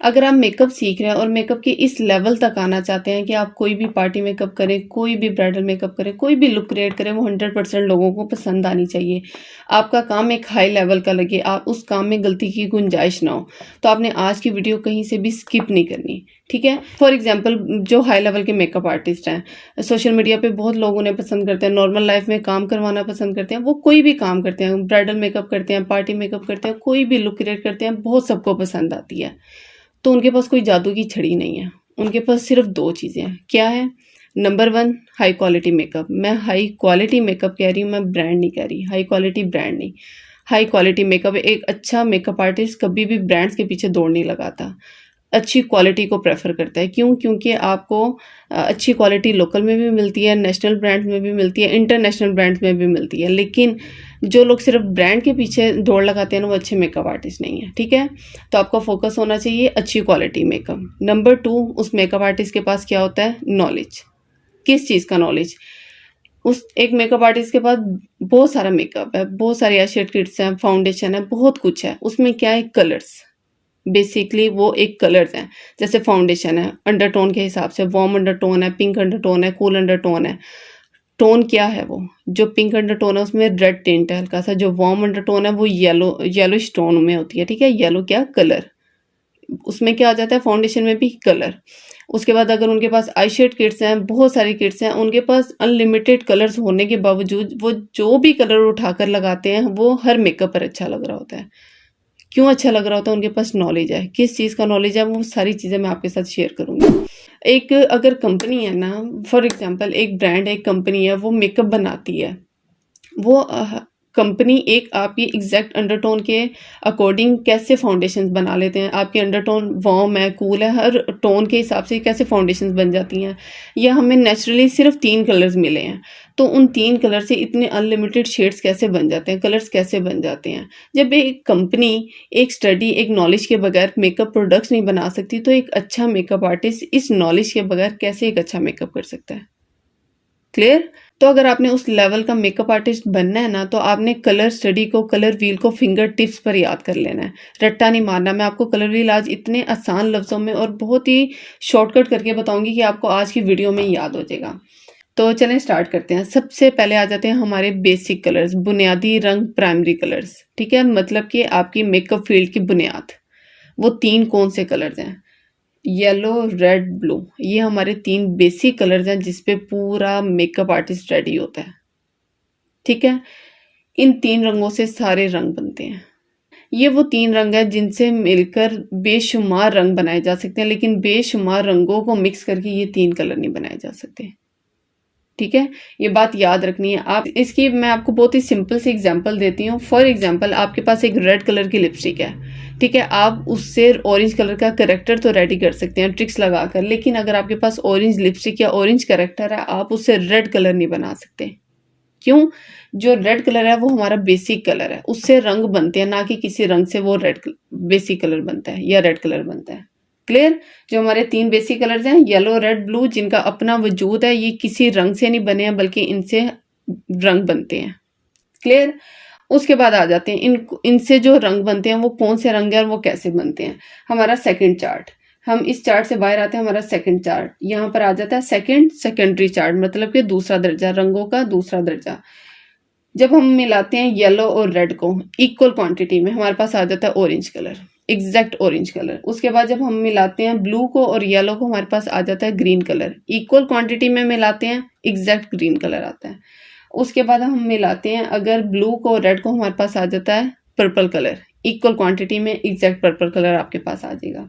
अगर आप मेकअप सीख रहे हैं और मेकअप के इस लेवल तक आना चाहते हैं कि आप कोई भी पार्टी मेकअप करें, कोई भी ब्राइडल मेकअप करें, कोई भी लुक क्रिएट करें, वो 100% लोगों को पसंद आनी चाहिए, आपका काम एक हाई लेवल का लगे, आप उस काम में गलती की गुंजाइश ना हो, तो आपने आज की वीडियो कहीं से भी स्किप नहीं करनी। ठीक है। फॉर एग्जाम्पल, जो हाई लेवल के मेकअप आर्टिस्ट हैं, सोशल मीडिया पे बहुत लोग उन्हें पसंद करते हैं, नॉर्मल लाइफ में काम करवाना पसंद करते हैं, वो कोई भी काम करते हैं, ब्राइडल मेकअप करते हैं, पार्टी मेकअप करते हैं, कोई भी लुक क्रिएट करते हैं, बहुत सबको पसंद आती है। तो उनके पास कोई जादू की छड़ी नहीं है, उनके पास सिर्फ 2 चीज़ें हैं। क्या है? Number 1, high quality makeup. मैं हाई क्वालिटी मेकअप कह रही हूँ, मैं ब्रांड नहीं कह रही, हाई क्वालिटी ब्रांड नहीं, हाई क्वालिटी मेकअप। एक अच्छा मेकअप आर्टिस्ट कभी भी ब्रांड्स के पीछे दौड़ नहीं लगाता, अच्छी क्वालिटी को प्रेफर करता है। क्यों? क्योंकि आपको अच्छी क्वालिटी लोकल में भी मिलती है, नेशनल ब्रांड में भी मिलती है, इंटरनेशनल ब्रांड्स में भी मिलती है। लेकिन जो लोग सिर्फ ब्रांड के पीछे दौड़ लगाते हैं ना, वो अच्छे मेकअप आर्टिस्ट नहीं है। ठीक है। तो आपका फोकस होना चाहिए अच्छी क्वालिटी मेकअप। नंबर 2, उस मेकअप आर्टिस्ट के पास क्या होता है? नॉलेज। किस चीज़ का नॉलेज? उस एक मेकअप आर्टिस्ट के पास बहुत सारा मेकअप है, बहुत सारे एशेड किट्स हैं, फाउंडेशन है, बहुत कुछ है। उसमें क्या है? कलर्स। बेसिकली वो एक कलर्स हैं। जैसे फाउंडेशन है, अंडरटोन के हिसाब से वार्म अंडरटोन है, पिंक अंडरटोन है, कूल अंडरटोन है। टोन क्या है? वो जो पिंक अंडरटोन है उसमें रेड टिंट है हल्का सा, जो वार्म अंडरटोन है वो येलोइश टोन में होती है। ठीक है। येलो क्या? कलर। उसमें क्या आ जाता है? फाउंडेशन में भी कलर। उसके बाद अगर उनके पास आई शेड किट्स हैं, बहुत सारी किट्स हैं, उनके पास अनलिमिटेड कलर्स होने के बावजूद वो जो भी कलर उठाकर लगाते हैं वो हर मेकअप पर अच्छा लग रहा होता है। क्यों अच्छा लग रहा होता है? उनके पास नॉलेज है। किस चीज़ का नॉलेज है? वो सारी चीज़ें मैं आपके साथ शेयर करूँगी। एक अगर कंपनी है ना, फॉर एग्जांपल एक ब्रांड है, एक कंपनी है, वो मेकअप बनाती है, वो कंपनी एक आपकी एग्जैक्ट अंडरटोन के अकॉर्डिंग कैसे फाउंडेशंस बना लेते हैं, आपकी अंडरटोन वार्म है, कूल है, हर टोन के हिसाब से कैसे फाउंडेशंस बन जाती हैं। या हमें नेचुरली सिर्फ 3 कलर्स मिले हैं, तो उन 3 कलर से इतने अनलिमिटेड शेड्स कैसे बन जाते हैं, कलर्स कैसे बन जाते हैं। जब एक कंपनी एक स्टडी, एक नॉलेज के बगैर मेकअप प्रोडक्ट्स नहीं बना सकती, तो एक अच्छा मेकअप आर्टिस्ट इस नॉलेज के बगैर कैसे एक अच्छा मेकअप कर सकता है? क्लियर? तो अगर आपने उस लेवल का मेकअप आर्टिस्ट बनना है ना, तो आपने कलर स्टडी को, कलर व्हील को फिंगर टिप्स पर याद कर लेना है, रट्टा नहीं मारना। मैं आपको कलर व्हील आज इतने आसान लफ्जों में और बहुत ही शॉर्टकट करके बताऊंगी कि आपको आज की वीडियो में याद हो जाएगा। तो चलें स्टार्ट करते हैं। सबसे पहले आ जाते हैं हमारे बेसिक कलर्स, बुनियादी रंग, प्राइमरी कलर्स। ठीक है। मतलब कि आपकी मेकअप फील्ड की बुनियाद। वो 3 कौन से कलर्स हैं? Yellow, red, blue. ये हमारे 3 बेसिक कलर्स हैं जिसपे पूरा मेकअप आर्टिस्ट रेडी होता है। ठीक है। इन 3 रंगों से सारे रंग बनते हैं। ये वो 3 रंग हैं जिनसे मिलकर बेशुमार रंग बनाए जा सकते हैं, लेकिन बेशुमार रंगों को मिक्स करके ये 3 कलर नहीं बनाए जा सकते। ठीक है। ये बात याद रखनी है। आप इसकी मैं आपको बहुत ही सिंपल सी एग्जांपल देती हूँ। फॉर एग्जांपल, आपके पास एक रेड कलर की लिपस्टिक है। ठीक है। आप उससे ऑरेंज कलर का करेक्टर तो रेडी कर सकते हैं ट्रिक्स लगाकर, लेकिन अगर आपके पास ऑरेंज लिपस्टिक या ऑरेंज करेक्टर है, आप उससे रेड कलर नहीं बना सकते। क्यों? जो रेड कलर है वो हमारा बेसिक कलर है, उससे रंग बनते हैं, ना कि किसी रंग से वो रेड बेसिक कलर बनता है या रेड कलर बनता है। क्लियर? जो हमारे 3 बेसिक कलर्स हैं, येलो, रेड, ब्लू, जिनका अपना वजूद है, ये किसी रंग से नहीं बने हैं बल्कि इनसे रंग बनते हैं। क्लियर? उसके बाद आ जाते हैं इनसे जो रंग बनते हैं वो कौन से रंग है और वो कैसे बनते हैं। हमारा सेकंड चार्ट, हम इस चार्ट से बाहर आते हैं। हमारा सेकंड चार्ट यहाँ पर आ जाता है, सेकेंडरी चार्ट, मतलब कि दूसरा दर्जा, रंगों का दूसरा दर्जा। जब हम मिलाते हैं येलो और रेड को इक्वल क्वांटिटी में, हमारे पास आ जाता है orange colour, exact orange colour. उसके बाद जब हम मिलाते हैं ब्लू को और येलो को, हमारे पास आ जाता है ग्रीन कलर। इक्वल क्वांटिटी में मिलाते हैं, एग्जैक्ट ग्रीन कलर आता है। उसके बाद हम मिलाते हैं अगर ब्लू को और रेड को, हमारे पास आ जाता है पर्पल कलर। इक्वल क्वांटिटी में एग्जैक्ट पर्पल कलर आपके पास आ जाएगा।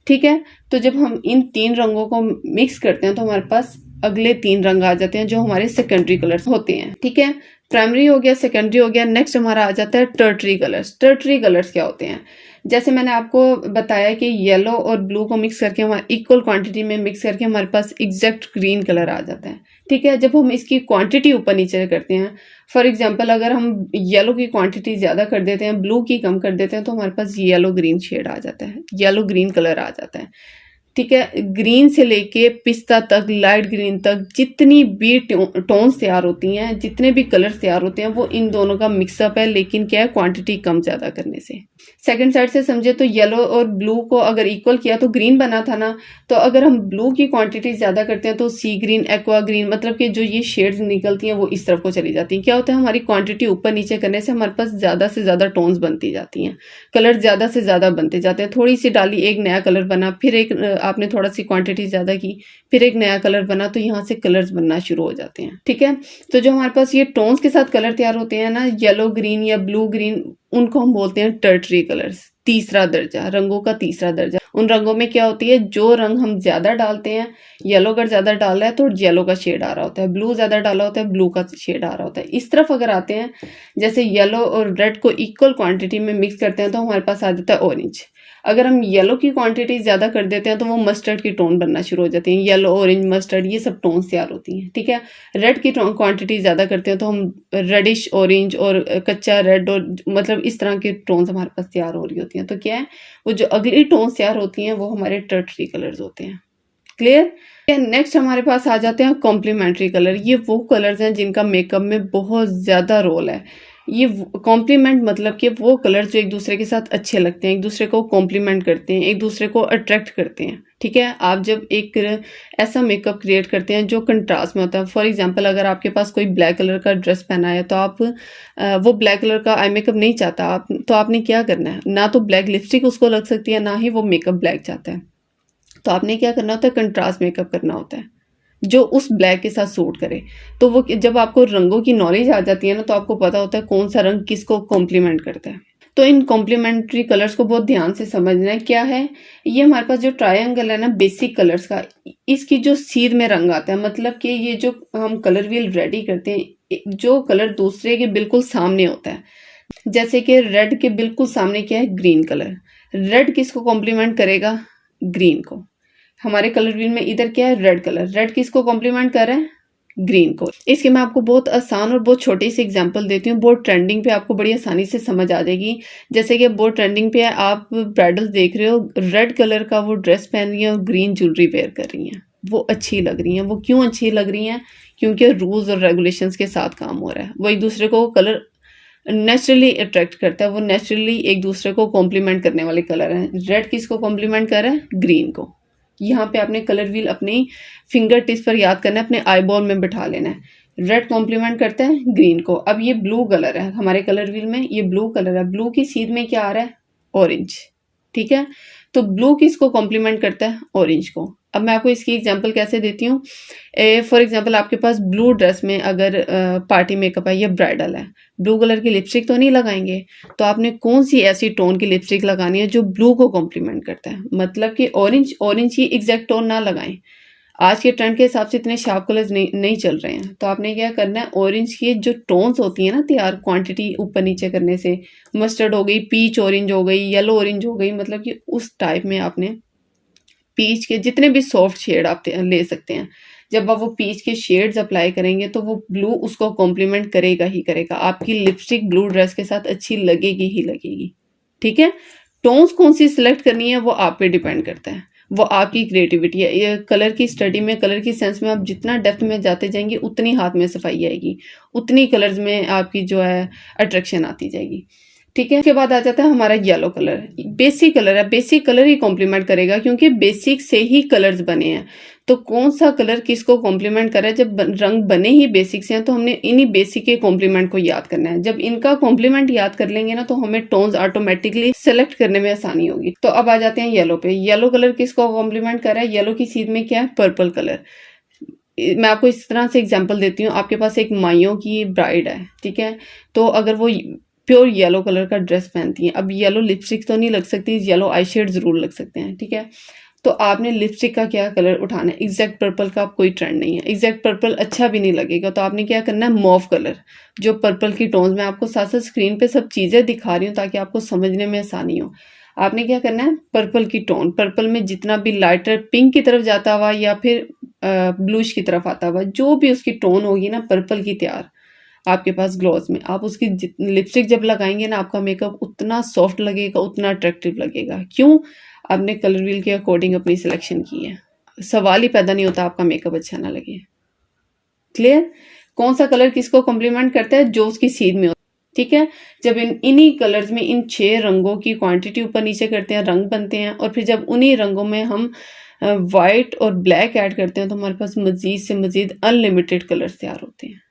ठीक है। तो जब हम इन 3 रंगों को मिक्स करते हैं तो हमारे पास अगले 3 रंग आ जाते हैं जो हमारे सेकेंडरी कलर्स होते हैं। ठीक है। प्राइमरी हो गया, सेकेंडरी हो गया। नेक्स्ट हमारा आ जाता है टर्टरी कलर्स। टर्टरी कलर्स क्या होते हैं? जैसे मैंने आपको बताया कि येलो और ब्लू को मिक्स करके, हमारे इक्वल क्वांटिटी में मिक्स करके हमारे पास एग्जैक्ट ग्रीन कलर आ जाता है। ठीक है। जब हम इसकी क्वांटिटी ऊपर नीचे करते हैं, फॉर एग्जांपल अगर हम येलो की क्वांटिटी ज्यादा कर देते हैं, ब्लू की कम कर देते हैं, तो हमारे पास येलो ग्रीन शेड आ जाता है, येलो ग्रीन कलर आ जाता है। ठीक है, ग्रीन से लेके पिस्ता तक, लाइट ग्रीन तक, जितनी भी टोन्स तैयार होती हैं, जितने भी कलर्स तैयार होते हैं, वो इन दोनों का मिक्सअप है, लेकिन क्या है, क्वांटिटी कम ज्यादा करने से। सेकंड साइड से समझे तो येलो और ब्लू को अगर इक्वल किया तो ग्रीन बना था ना, तो अगर हम ब्लू की क्वांटिटी ज्यादा करते हैं तो सी ग्रीन, एक्वा ग्रीन, मतलब कि जो ये शेड्स निकलती हैं वो इस तरफ को चली जाती हैं। क्या होता है, हमारी क्वांटिटी ऊपर नीचे करने से हमारे पास ज्यादा से ज्यादा टोन्स बनती जाती हैं, कलर ज्यादा से ज्यादा बनते जाते हैं। थोड़ी सी डाली, एक नया कलर बना, फिर एक आपने थोड़ा सी क्वांटिटी ज्यादा की, फिर एक नया कलर बना, तो यहाँ से कलर्स बनना शुरू हो जाते हैं। ठीक है, तो जो हमारे पास ये टोन्स के साथ कलर तैयार होते हैं ना, येलो ग्रीन या ब्लू ग्रीन, उनको हम बोलते हैं टर्टरी कलर्स, तीसरा दर्जा, रंगों का तीसरा दर्जा। उन रंगों में क्या होती है, जो रंग हम ज्यादा डालते हैं, येलो अगर ज्यादा डाल रहा है तो येलो का शेड आ रहा होता है, ब्लू ज्यादा डाला होता है, ब्लू का शेड आ रहा होता है। इस तरफ अगर आते हैं, जैसे येलो और रेड को इक्वल क्वांटिटी में मिक्स करते हैं तो हमारे पास आ जाता है ऑरेंज। अगर हम येलो की क्वांटिटी ज्यादा कर देते हैं तो वो मस्टर्ड की टोन बनना शुरू हो जाती है, येलो, ऑरेंज, मस्टर्ड, ये सब टोन तैयार होती हैं। ठीक है, रेड की क्वांटिटी ज्यादा करते हैं तो हम रेडिश ऑरेंज और कच्चा रेड, और मतलब इस तरह की टोन्स हमारे पास तैयार हो रही होती हैं। तो क्या है, वो जो अगली टोन्स तैयार होती हैं वो हमारे टर्टरी कलर्स होते हैं। क्लियर? नेक्स्ट हमारे पास आ जाते हैं कॉम्प्लीमेंट्री कलर। ये वो कलर्स हैं जिनका मेकअप में बहुत ज्यादा रोल है। ये कॉम्प्लीमेंट मतलब कि वो कलर्स जो एक दूसरे के साथ अच्छे लगते हैं, एक दूसरे को कॉम्प्लीमेंट करते हैं, एक दूसरे को अट्रैक्ट करते हैं। ठीक है, आप जब एक ऐसा मेकअप क्रिएट करते हैं जो कंट्रास्ट में होता है, फॉर एग्जांपल अगर आपके पास कोई ब्लैक कलर का ड्रेस पहना है तो आप वो ब्लैक कलर का आई मेकअप नहीं चाहता आप, तो आपने क्या करना है, ना तो ब्लैक लिपस्टिक उसको लग सकती है, ना ही वो मेकअप ब्लैक चाहता है। तो आपने क्या करना होता है, कंट्रास्ट मेकअप करना होता है जो उस ब्लैक के साथ सूट करे। तो वो जब आपको रंगों की नॉलेज आ जाती है ना, तो आपको पता होता है कौन सा रंग किसको कॉम्प्लीमेंट करता है। तो इन कॉम्प्लीमेंट्री कलर्स को बहुत ध्यान से समझना है। क्या है, ये हमारे पास जो ट्रायंगल है ना बेसिक कलर्स का, इसकी जो सीध में रंग आता है, मतलब कि ये जो हम कलर व्हील रेडी करते हैं, जो कलर दूसरे के बिल्कुल सामने होता है, जैसे कि रेड के बिल्कुल सामने क्या है, ग्रीन कलर। रेड किसको कॉम्प्लीमेंट करेगा, ग्रीन को। हमारे कलर व्हील में इधर क्या है, रेड कलर, रेड किसको कॉम्प्लीमेंट कर रहा है, ग्रीन को। इसके मैं आपको बहुत आसान और बहुत छोटी सी एग्जांपल देती हूँ, बहुत ट्रेंडिंग पे, आपको बड़ी आसानी से समझ आ जाएगी। जैसे कि बहुत ट्रेंडिंग पे है, आप ब्राइडल देख रहे हो, रेड कलर का वो ड्रेस पहन रही है और ग्रीन ज्वेलरी वेयर कर रही हैं, वो अच्छी लग रही हैं। वो क्यों अच्छी लग रही हैं, क्योंकि रूल्स और रेगुलेशंस के साथ काम हो रहा है। वो एक दूसरे को कलर नेचुरली अट्रैक्ट करता है, वो नेचुरली एक दूसरे को कॉम्प्लीमेंट करने वाले कलर हैं। रेड किसको कॉम्प्लीमेंट कर रहा है, ग्रीन को। यहाँ पे आपने कलर व्हील अपनी फिंगर टिप्स पर याद करना है, अपने आईबॉल में बिठा लेना है। रेड कॉम्प्लीमेंट करता है ग्रीन को। अब ये ब्लू कलर है हमारे कलर व्हील में, ये ब्लू कलर है, ब्लू की सीध में क्या आ रहा है, ऑरेंज। ठीक है, तो ब्लू किसको कॉम्प्लीमेंट करता है, ऑरेंज को। अब मैं आपको इसकी एग्जांपल कैसे देती हूँ, फॉर एग्जांपल आपके पास ब्लू ड्रेस में अगर पार्टी मेकअप है या ब्राइडल है, ब्लू कलर की लिपस्टिक तो नहीं लगाएंगे, तो आपने कौन सी ऐसी टोन की लिपस्टिक लगानी है जो ब्लू को कॉम्प्लीमेंट करता है, मतलब कि ऑरेंज की एग्जैक्ट टोन ना लगाएं। आज के ट्रेंड के हिसाब से इतने शार्प कलर्स नहीं चल रहे हैं, तो आपने क्या करना है, ऑरेंज की जो टोन्स होती है ना तैयार, क्वांटिटी ऊपर नीचे करने से, मस्टर्ड हो गई, पीच ऑरेंज हो गई, येलो ऑरेंज हो गई, मतलब कि उस टाइप में आपने पीच के जितने भी सॉफ्ट शेड आप ले सकते हैं, जब आप वो पीच के शेड्स अप्लाई करेंगे तो वो ब्लू उसको कॉम्प्लीमेंट करेगा ही करेगा। आपकी लिपस्टिक ब्लू ड्रेस के साथ अच्छी लगेगी ही लगेगी। ठीक है, टोन्स कौन सी सिलेक्ट करनी है वो आप पे डिपेंड करता है, वो आपकी क्रिएटिविटी है। ये कलर की स्टडी में, कलर की सेंस में आप जितना डेप्थ में जाते जाएंगे उतनी हाथ में सफाई आएगी, उतनी कलर्स में आपकी जो है अट्रैक्शन आती जाएगी। ठीक है, उसके बाद आ जाता है हमारा येलो कलर। बेसिक कलर है, बेसिक कलर ही कॉम्प्लीमेंट करेगा क्योंकि बेसिक से ही कलर्स बने हैं। तो कौन सा कलर किसको कॉम्प्लीमेंट कर रहा है, जब रंग बने ही बेसिक से हैं तो हमने इन्हीं बेसिक के कॉम्प्लीमेंट को याद करना है। जब इनका कॉम्प्लीमेंट याद कर लेंगे ना तो हमें टोन्स ऑटोमेटिकली सेलेक्ट करने में आसानी होगी। तो अब आ जाते हैं येलो पे। येलो कलर किसको कॉम्प्लीमेंट कर रहा है, येलो की सीध में क्या है, पर्पल कलर। मैं आपको इस तरह से एग्जांपल देती हूँ, आपके पास एक माइयों की ब्राइड है, ठीक है, तो अगर वो प्योर येलो कलर का ड्रेस पहनती हैं, अब येलो लिपस्टिक तो नहीं लग सकती, येलो आई शेड जरूर लग सकते हैं। ठीक है, तो आपने लिपस्टिक का क्या कलर उठाना है, एग्जैक्ट पर्पल का कोई ट्रेंड नहीं है, एग्जैक्ट पर्पल अच्छा भी नहीं लगेगा, तो आपने क्या करना है, मॉव कलर, जो पर्पल की टोन्स में आपको साथ साथ स्क्रीन पे सब चीजें दिखा रही हूँ ताकि आपको समझने में आसानी हो। आपने क्या करना है, पर्पल की टोन, पर्पल में जितना भी लाइटर पिंक की तरफ जाता हुआ या फिर ब्लूश की तरफ आता हुआ, जो भी उसकी टोन होगी ना पर्पल की तैयार आपके पास ग्लॉस में, आप उसकी लिपस्टिक जब लगाएंगे ना आपका मेकअप उतना सॉफ्ट लगेगा, उतना अट्रैक्टिव लगेगा। क्यों, आपने कलर व्हील के अकॉर्डिंग अपनी सिलेक्शन की है। सवाल ही पैदा नहीं होता आपका मेकअप अच्छा ना लगे। क्लियर? कौन सा कलर किसको कॉम्प्लीमेंट करता है? जो उसकी सीध में होता है। ठीक है, जब इन्हीं कलर्स में इन 6 रंगों की क्वांटिटी ऊपर नीचे करते हैं, रंग बनते हैं, और फिर जब उन्हीं रंगों में हम वाइट और ब्लैक ऐड करते हैं तो हमारे पास मजीद से मजीद अनलिमिटेड कलर्स तैयार होते हैं।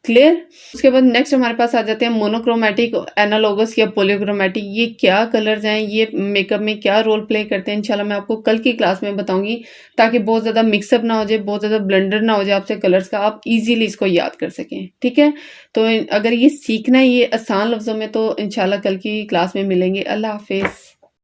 क्लियर? उसके बाद नेक्स्ट हमारे पास आ जाते हैं मोनोक्रोमैटिक, एनालॉगस या पॉलीक्रोमैटिक। ये क्या कलर्स हैं, ये मेकअप में क्या रोल प्ले करते हैं, इंशाल्लाह मैं आपको कल की क्लास में बताऊंगी, ताकि बहुत ज़्यादा मिक्सअप ना हो जाए, बहुत ज़्यादा ब्लेंडर ना हो जाए आपसे कलर्स का, आप इजीली इसको याद कर सकें। ठीक है, तो अगर ये सीखना है ये आसान लफ्ज़ों में तो इंशाल्लाह कल की क्लास में मिलेंगे। अल्लाह हाफिज़।